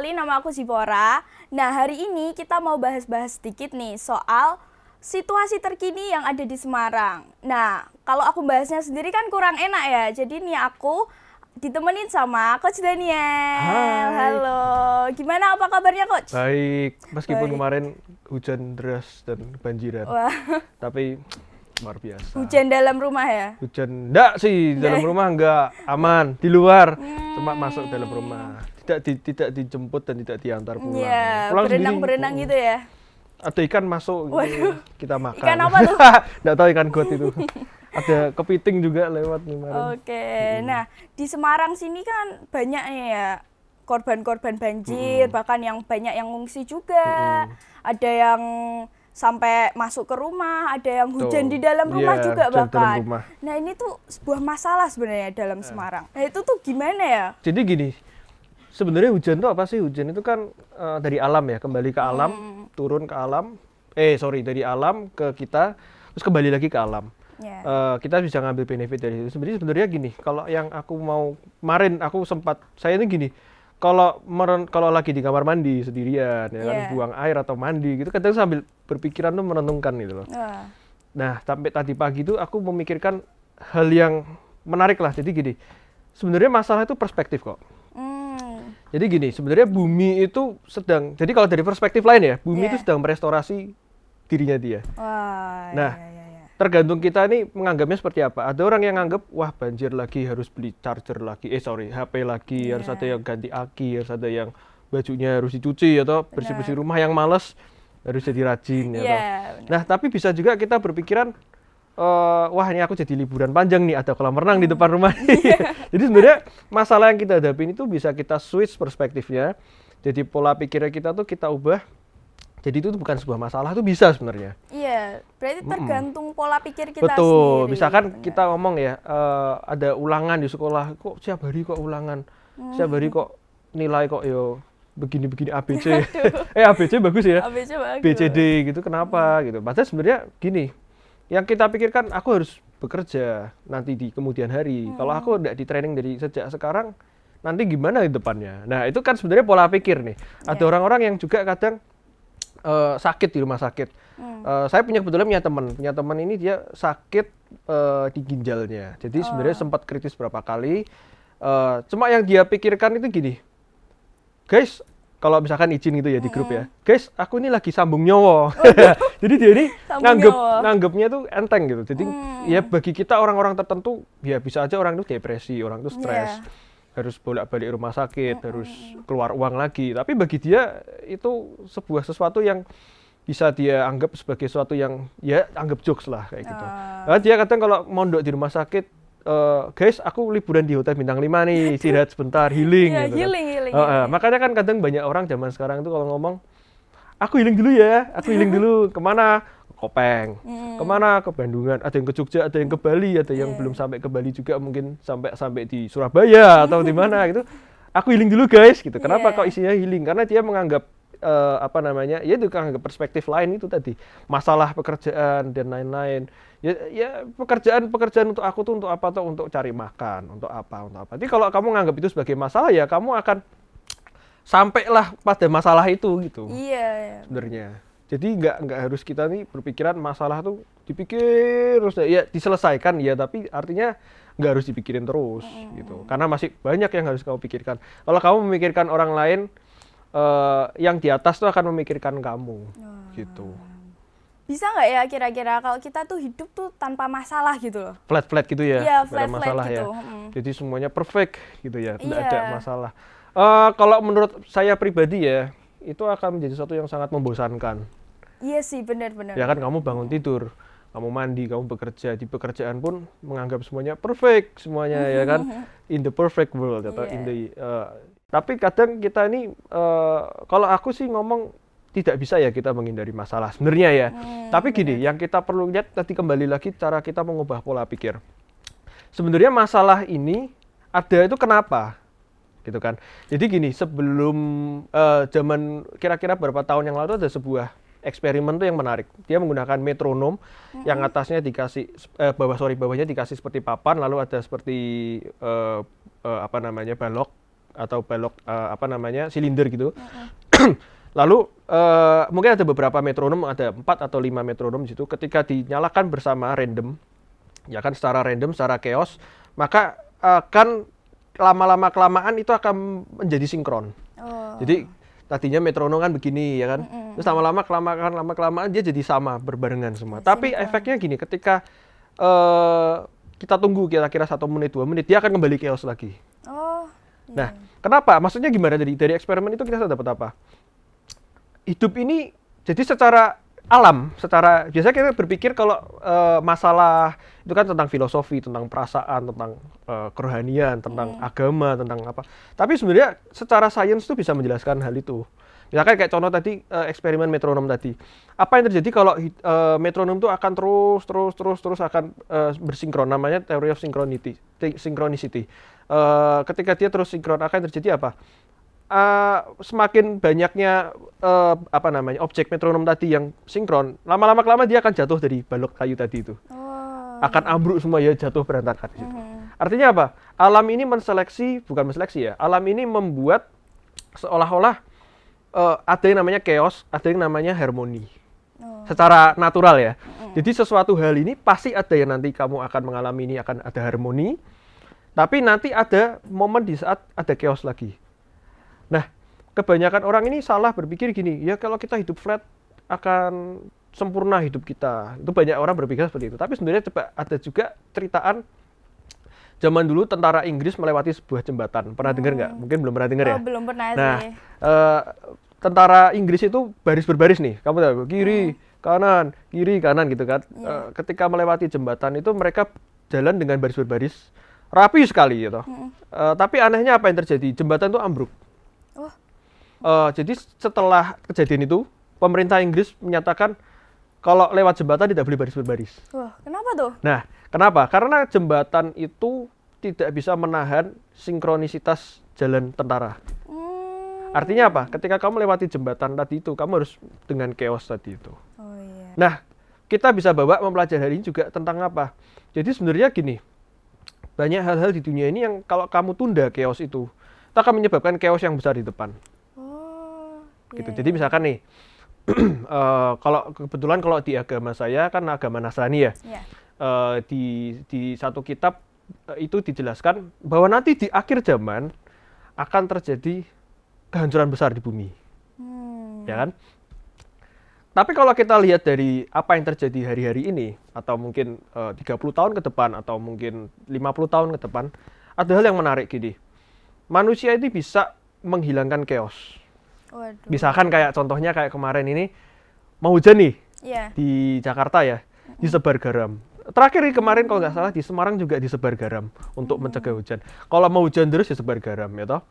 kenalin nama aku Zipora. Nah, hari ini kita mau bahas-bahas sedikit nih soal situasi terkini yang ada di Semarang. Nah, kalau aku bahasnya sendiri kan kurang enak ya. Jadi nih aku ditemenin sama Coach Daniel. Hai. Halo, gimana apa kabarnya Coach? Baik, meskipun Baik. kemarin hujan deras dan banjiran, Wah, tapi luar biasa. hujan dalam rumah ya? Hujan enggak sih, dalam rumah enggak aman, di luar cuma masuk dalam rumah. Tidak dijemput dan tidak diantar pulang. Iya, Pulang sendiri. berenang-berenang gitu ya? Ada ikan masuk gitu, kita makan. Ikan apa tuh? Enggak tahu, ikan got itu. Ada kepiting juga lewat kemarin. Oke, nah di Semarang sini kan banyak nih ya korban-korban banjir, bahkan yang banyak yang ngungsi juga, ada yang sampai masuk ke rumah, ada yang hujan di dalam rumah Iya, juga hujan dalam bahkan. rumah. Nah ini tuh sebuah masalah sebenarnya dalam Semarang. Nah itu tuh gimana ya? Jadi gini, sebenarnya hujan itu apa sih? Hujan itu kan dari alam ya, kembali ke alam, turun ke alam. Dari alam ke kita, terus kembali lagi ke alam. Ya. Kita bisa ngambil benefit dari itu. Sebenarnya gini, kalau yang aku mau kemarin saya ini gini, kalau lagi di kamar mandi sendirian, ya kan, Yeah. buang air atau mandi gitu, kadang sambil berpikiran tuh merenungkan gitu loh. Wah. Nah, sampai tadi pagi itu aku memikirkan hal yang menarik lah. Jadi gini, sebenarnya masalah itu perspektif kok. Jadi gini, sebenarnya bumi itu jadi kalau dari perspektif lain ya, bumi Yeah. itu sedang merestorasi dirinya dia. Wah. Nah, ya. tergantung kita ini menganggapnya seperti apa. Ada orang yang nganggap, wah banjir lagi harus beli charger lagi, HP lagi, harus ada yang ganti aki, harus ada yang bajunya harus dicuci atau bersih-bersih rumah, yang males harus jadi rajin ya. Iya, Toh. Nah, tapi bisa juga kita berpikiran, wah ini aku jadi liburan panjang nih, ada kolam renang di depan rumah. Jadi sebenarnya masalah yang kita hadapi itu bisa kita switch perspektifnya. Jadi pola pikirnya kita tuh kita ubah. Jadi itu tuh bukan sebuah masalah, itu bisa sebenarnya. Iya, berarti tergantung pola pikir kita Betul, sendiri. misalkan Benar. kita ngomong ya, ada ulangan di sekolah, kok setiap hari kok ulangan, setiap hari kok nilai kok yo begini-begini ABC. ABC bagus ya, ABC bagus. BCD gitu, kenapa gitu. Padahal sebenarnya gini, yang kita pikirkan aku harus bekerja nanti di kemudian hari. Kalau aku udah di training dari sejak sekarang, nanti gimana di depannya. Nah itu kan sebenarnya pola pikir nih. Ada orang-orang yang juga kadang sakit di rumah sakit. Saya kebetulan punya teman ini dia sakit di ginjalnya. Jadi sebenarnya sempat kritis berapa kali. Cuma yang dia pikirkan itu gini, guys, kalau misalkan izin gitu ya di grup ya, guys, aku ini lagi sambung nyawa. Jadi dia ini nganggepnya tuh enteng gitu. Jadi ya bagi kita orang-orang tertentu ya bisa aja orang itu depresi, orang itu stres. Harus bolak-balik rumah sakit, harus keluar uang lagi. Tapi bagi dia itu sesuatu yang bisa dia anggap sebagai sesuatu yang ya anggap jokes lah kayak gitu. Nah, dia kadang kalau mondok di rumah sakit, guys, aku liburan di hotel bintang 5 nih, istirahat sebentar, healing. Iya, gitu healing. Makanya kan kadang banyak orang zaman sekarang itu kalau ngomong, aku healing dulu ya, kemana? Kopeng, kemana? Ke Bandungan, ada yang ke Jogja, ada yang ke Bali, ada yang belum sampai ke Bali juga, mungkin sampai di Surabaya atau di mana gitu. Aku healing dulu guys, gitu. Kenapa kok isinya healing? Karena dia menganggap ya itu menganggap perspektif lain itu tadi, masalah pekerjaan dan lain-lain. Ya pekerjaan untuk aku tuh untuk apa tuh? Untuk cari makan, untuk apa? Jadi kalau kamu menganggap itu sebagai masalah ya kamu akan sampailah pada masalah itu gitu. Iya. Sebenarnya. Jadi nggak harus kita nih berpikiran masalah tuh dipikir terus ya diselesaikan ya, tapi artinya nggak harus dipikirin terus gitu. Karena masih banyak yang harus kamu pikirkan. Kalau kamu memikirkan orang lain, yang di atas tuh akan memikirkan kamu gitu. Bisa nggak ya kira-kira kalau kita tuh hidup tuh tanpa masalah gitu loh? Flat gitu ya. Iya, nggak ada masalah gitu. ya. Jadi semuanya perfect gitu ya, tidak Iya. ada masalah. Kalau menurut saya pribadi ya, itu akan menjadi sesuatu yang sangat membosankan. Iya sih, benar-benar. Ya kan, kamu bangun tidur, kamu mandi, kamu bekerja, di pekerjaan pun menganggap semuanya perfect, semuanya ya kan, in the perfect world atau tapi kadang kita ini, kalau aku sih ngomong tidak bisa ya kita menghindari masalah sebenarnya ya. Tapi gini, yang kita perlu lihat tadi kembali lagi cara kita mengubah pola pikir. Sebenarnya masalah ini ada itu kenapa? Gitu kan. Jadi gini, sebelum zaman kira-kira beberapa tahun yang lalu ada sebuah eksperimen tuh yang menarik. Dia menggunakan metronom yang atasnya dikasih bawahnya dikasih seperti papan, lalu ada seperti balok atau balok silinder gitu. Lalu mungkin ada beberapa metronom, ada 4 atau 5 metronom di situ. Ketika dinyalakan bersama random, ya kan secara random, secara chaos, maka akan lama-lama kelamaan itu akan menjadi sinkron. Jadi tadinya metronom kan begini ya kan. Terus lama-lama kelamaan dia jadi sama, berbarengan semua. Tapi efeknya gini, ketika kita tunggu kira-kira 1 menit, 2 menit, dia akan kembali chaos lagi. Nah, kenapa? Maksudnya gimana? Dari eksperimen itu kita dapat apa? Hidup ini jadi secara alam, biasanya kita berpikir kalau masalah itu kan tentang filosofi, tentang perasaan, tentang kerohanian, tentang agama, tentang apa. Tapi sebenarnya secara sains itu bisa menjelaskan hal itu. Misalkan kayak contoh tadi eksperimen metronom tadi. Apa yang terjadi kalau metronom itu akan terus akan bersinkron, namanya theory of synchronicity. Ketika dia terus sinkron akan terjadi apa? Semakin banyaknya objek metronom tadi yang sinkron, lama-lama dia akan jatuh dari balok kayu tadi itu. Akan ambruk semua ya, jatuh berantakan di situ. Artinya apa? Alam ini alam ini membuat seolah-olah ada yang namanya chaos, ada yang namanya harmoni. Secara natural ya. Jadi sesuatu hal ini pasti ada yang nanti kamu akan mengalami, ini akan ada harmoni. Tapi nanti ada momen di saat ada chaos lagi. Nah, kebanyakan orang ini salah berpikir gini, ya kalau kita hidup flat akan sempurna hidup kita. Itu banyak orang berpikir seperti itu. Tapi sebenarnya coba ada juga ceritaan zaman dulu tentara Inggris melewati sebuah jembatan. Pernah dengar nggak? Mungkin belum pernah dengar ya? Belum pernah Nah, sih. tentara Inggris itu baris berbaris nih. Kamu tahu, kiri, kanan gitu kan. Ketika melewati jembatan itu mereka jalan dengan baris berbaris. Rapi sekali gitu. Tapi anehnya apa yang terjadi? Jembatan itu ambruk. Jadi setelah kejadian itu, pemerintah Inggris menyatakan kalau lewat jembatan tidak boleh baris berbaris. Wah, kenapa tuh? Nah, kenapa? Karena jembatan itu tidak bisa menahan sinkronisitas jalan tentara. Artinya apa? Ketika kamu lewati jembatan tadi itu, kamu harus dengan chaos tadi itu. Nah, kita bisa bawa mempelajari hal ini juga tentang apa? Jadi sebenarnya gini, banyak hal-hal di dunia ini yang kalau kamu tunda chaos itu akan menyebabkan chaos yang besar di depan. Gitu. Jadi misalkan nih, kalau kebetulan kalau di agama saya kan agama Nasrani ya, di satu kitab itu dijelaskan bahwa nanti di akhir zaman akan terjadi kehancuran besar di bumi, ya kan? Tapi kalau kita lihat dari apa yang terjadi hari-hari ini, atau mungkin 30 tahun ke depan, atau mungkin 50 tahun ke depan, ada hal yang menarik gini. Manusia itu bisa menghilangkan chaos. Misalkan kayak contohnya kayak kemarin ini mau hujan nih di Jakarta ya, disebar garam. Terakhir kemarin kalau nggak salah di Semarang juga disebar garam untuk mencegah hujan. Kalau mau hujan terus disebar garam ya toh.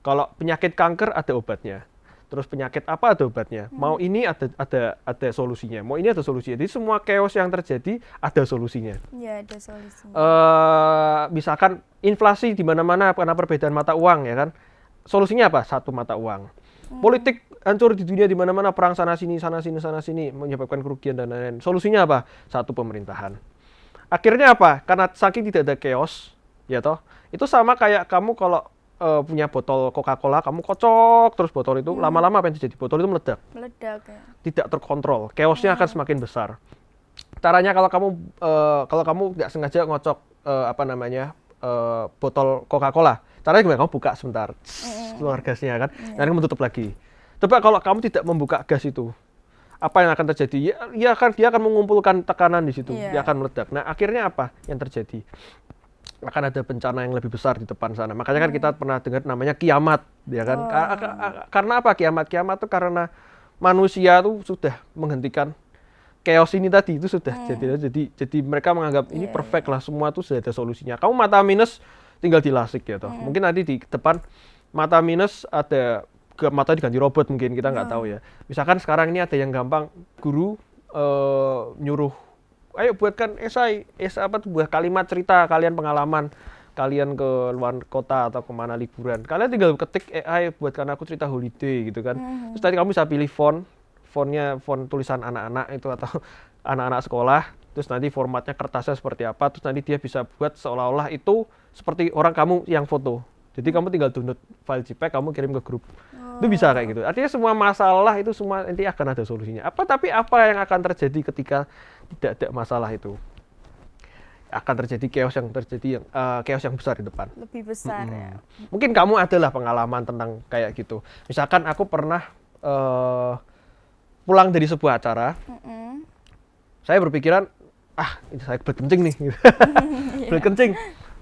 Kalau penyakit kanker ada obatnya. Terus penyakit apa ada obatnya. Mau ini ada solusinya. Mau ini ada solusinya. Jadi semua chaos yang terjadi ada solusinya. Iya, ada solusinya. Misalkan inflasi di mana-mana karena perbedaan mata uang ya kan. Solusinya apa? Satu mata uang. Politik hancur di dunia di mana-mana, perang sana sini menyebabkan kerugian dan lain-lain. Solusinya apa? Satu pemerintahan. Akhirnya apa? Karena saking tidak ada chaos, ya toh. Itu sama kayak kamu kalau punya botol Coca-Cola, kamu kocok terus botol itu, lama-lama apa yang terjadi? Botol itu meledak. Meledak ya. Tidak terkontrol. Chaosnya akan semakin besar. Caranya kalau kamu nggak sengaja ngocok botol Coca-Cola, caranya gimana? Kamu buka sebentar, keluar gasnya kan, nanti kamu tutup lagi. Coba kalau kamu tidak membuka gas itu, apa yang akan terjadi? Dia akan mengumpulkan tekanan di situ, dia akan meledak. Nah akhirnya apa yang terjadi? Akan ada bencana yang lebih besar di depan sana. Makanya kan kita pernah dengar namanya kiamat, ya kan? Karena apa kiamat? Kiamat itu karena manusia tuh sudah menghentikan chaos ini tadi, itu sudah jadi mereka menganggap ini perfect lah, semua tuh sudah ada solusinya. Kamu mata minus tinggal dilasik ya toh. Mungkin nanti di depan mata minus ada mata diganti robot, mungkin kita nggak tahu ya. Misalkan sekarang ini ada yang gampang, guru nyuruh, ayo buatkan buat kalimat cerita kalian, pengalaman kalian ke luar kota atau kemana liburan. Kalian tinggal ketik AI buatkan aku cerita holiday gitu kan. Terus tadi kamu bisa pilih fontnya tulisan anak-anak itu atau anak-anak sekolah. Terus nanti formatnya kertasnya seperti apa. Terus nanti dia bisa buat seolah-olah itu seperti orang kamu yang foto. Jadi kamu tinggal download file JPEG, kamu kirim ke grup. Itu bisa kayak gitu. Artinya semua masalah itu semua nanti akan ada solusinya. Tapi apa yang akan terjadi ketika tidak ada masalah itu? Akan terjadi chaos yang besar di depan. Lebih besar ya. Mungkin kamu adalah pengalaman tentang kayak gitu. Misalkan aku pernah pulang dari sebuah acara, saya berpikiran, ini saya kebelet kencing nih, kebelet kencing.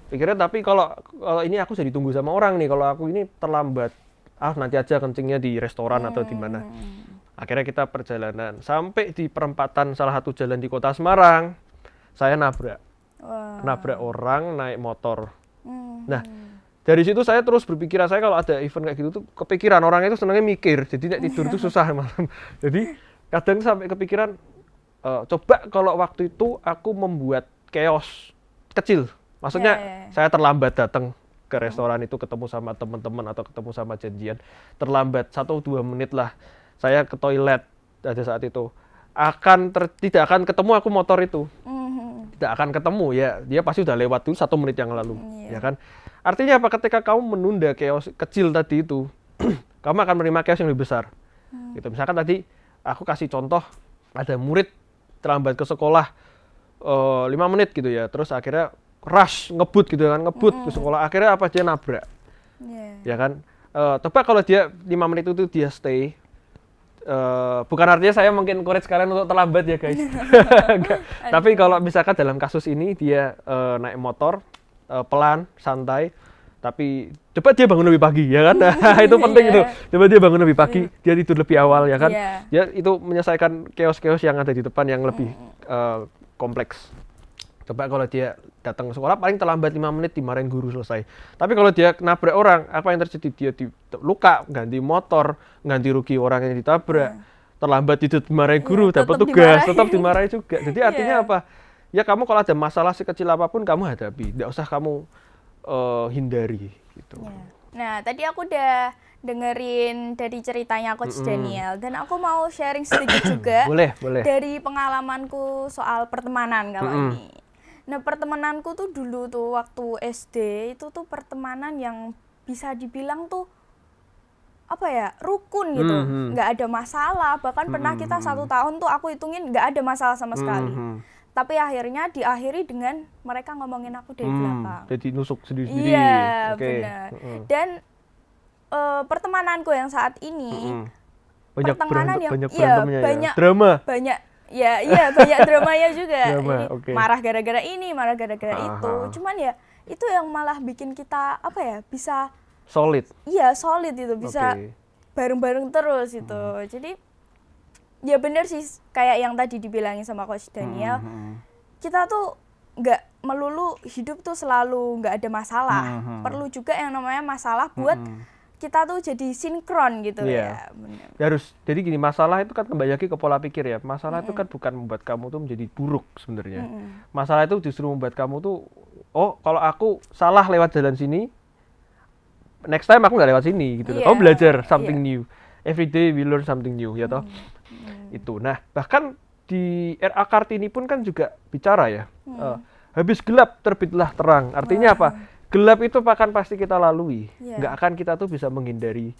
Pikirnya tapi kalau ini aku jadi tunggu sama orang nih, kalau aku ini terlambat, nanti aja kencingnya di restoran atau di mana. Akhirnya kita perjalanan sampai di perempatan salah satu jalan di Kota Semarang, saya nabrak orang naik motor. Nah, dari situ saya terus berpikiran, saya kalau ada event kayak gitu tuh kepikiran, orang itu senangnya mikir, jadi tidur tuh susah malam. Jadi kadang sampai kepikiran, coba kalau waktu itu aku membuat chaos kecil. Maksudnya saya terlambat datang ke restoran itu, ketemu sama teman-teman atau ketemu sama janjian, terlambat 1-2 menit lah saya ke toilet pada saat itu, tidak akan ketemu aku motor itu. Tidak akan ketemu ya, dia pasti udah lewat dulu 1 menit yang lalu, ya kan? Artinya apa? Ketika kamu menunda chaos kecil tadi itu, kamu akan menerima chaos yang lebih besar. Gitu. Misalkan tadi aku kasih contoh, ada murid terlambat ke sekolah 5 menit gitu ya, terus akhirnya rush ngebut gitu kan, ke sekolah, akhirnya apa, dia nabrak, ya kan? Coba kalau dia 5 menit itu dia stay. Bukan artinya saya mungkin encourage kalian untuk terlambat ya guys. Tapi kalau misalkan dalam kasus ini dia naik motor pelan, santai, tapi coba dia bangun lebih pagi ya kan. Itu penting itu. Coba dia bangun lebih pagi, dia tidur lebih awal ya kan. Ya itu menyelesaikan chaos-chaos yang ada di depan yang lebih kompleks. Coba kalau dia datang ke sekolah paling terlambat 5 menit, dimarahin guru, selesai. Tapi kalau dia nabrak orang, apa yang terjadi? Dia luka, ganti motor, ganti rugi orang yang ditabrak. Terlambat itu dimarahin guru, dapat tugas, tetap dimarahin juga. Jadi artinya apa? Ya kamu kalau ada masalah sekecil apapun kamu hadapi, tidak usah kamu hindari gitu. Nah, tadi aku udah dengerin dari ceritanya Coach Daniel, dan aku mau sharing sedikit juga boleh. dari pengalamanku soal pertemanan kalau ini. Nah, pertemananku tuh dulu tuh waktu SD itu tuh pertemanan yang bisa dibilang tuh apa ya, rukun gitu, nggak ada masalah. Bahkan pernah kita 1 tahun tuh aku hitungin nggak ada masalah sama sekali. Tapi akhirnya diakhiri dengan mereka ngomongin aku dari belakang. Jadi nusuk sendiri-sendiri. Iya, benar. Dan pertemananku yang saat ini pertemanan yang banyak drama. Banyak dramanya juga. Marah gara-gara ini, marah gara-gara itu. Cuman ya itu yang malah bikin kita apa ya, bisa solid. Iya, solid itu, bisa bareng-bareng terus itu. Jadi ya bener sih kayak yang tadi dibilangin sama Coach Daniel. Kita tuh nggak melulu hidup tuh selalu nggak ada masalah. Perlu juga yang namanya masalah buat kita tuh jadi sinkron gitu ya. Bener. Ya harus. Jadi gini, masalah itu kan kembali lagi ke pola pikir ya. Masalah itu kan bukan membuat kamu tuh menjadi buruk sebenarnya. Masalah itu justru membuat kamu tuh, kalau aku salah lewat jalan sini, next time aku nggak lewat sini gitu. Kamu belajar something new. Every day we learn something new, ya toh. Itu. Nah, bahkan di RA Kartini pun kan juga bicara ya. Habis gelap terbitlah terang. Artinya apa? Gelap itu akan pasti kita lalui. Nggak akan kita tuh bisa menghindari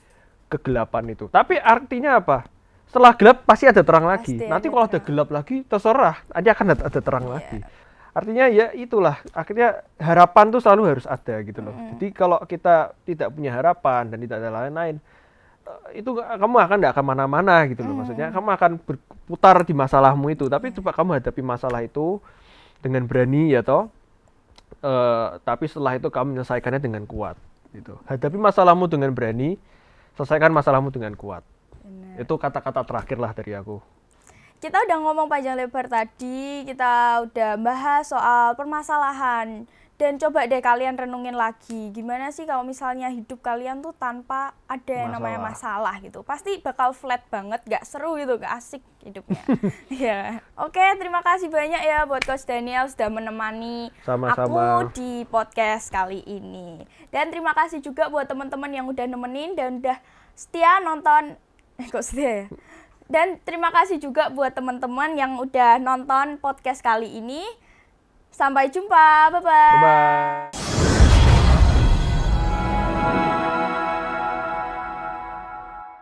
kegelapan itu. Tapi artinya apa? Setelah gelap pasti ada terang lagi. Nanti kalau ada gelap lagi, terserah. Nanti akan ada terang lagi. Artinya ya itulah. Akhirnya harapan tuh selalu harus ada gitu loh. Jadi kalau kita tidak punya harapan dan tidak ada lain-lain, itu kamu nggak akan mana-mana gitu loh. Maksudnya kamu akan berputar di masalahmu itu. Tapi coba kamu hadapi masalah itu dengan berani ya toh. Tapi setelah itu kamu menyelesaikannya dengan kuat gitu. Hadapi masalahmu dengan berani, selesaikan masalahmu dengan kuat. Benar. Itu kata-kata terakhir lah dari aku. Kita udah ngomong panjang lebar tadi, kita udah bahas soal permasalahan. Dan coba deh kalian renungin lagi, gimana sih kalau misalnya hidup kalian tuh tanpa ada yang namanya masalah gitu. Pasti bakal flat banget, gak seru gitu, gak asik hidupnya. Oke, terima kasih banyak ya buat Coach Daniel sudah menemani aku di podcast kali ini. Dan terima kasih juga buat teman-teman yang udah nemenin dan udah setia nonton. Kok setia ya? Dan terima kasih juga buat teman-teman yang udah nonton podcast kali ini. Sampai jumpa, bye-bye.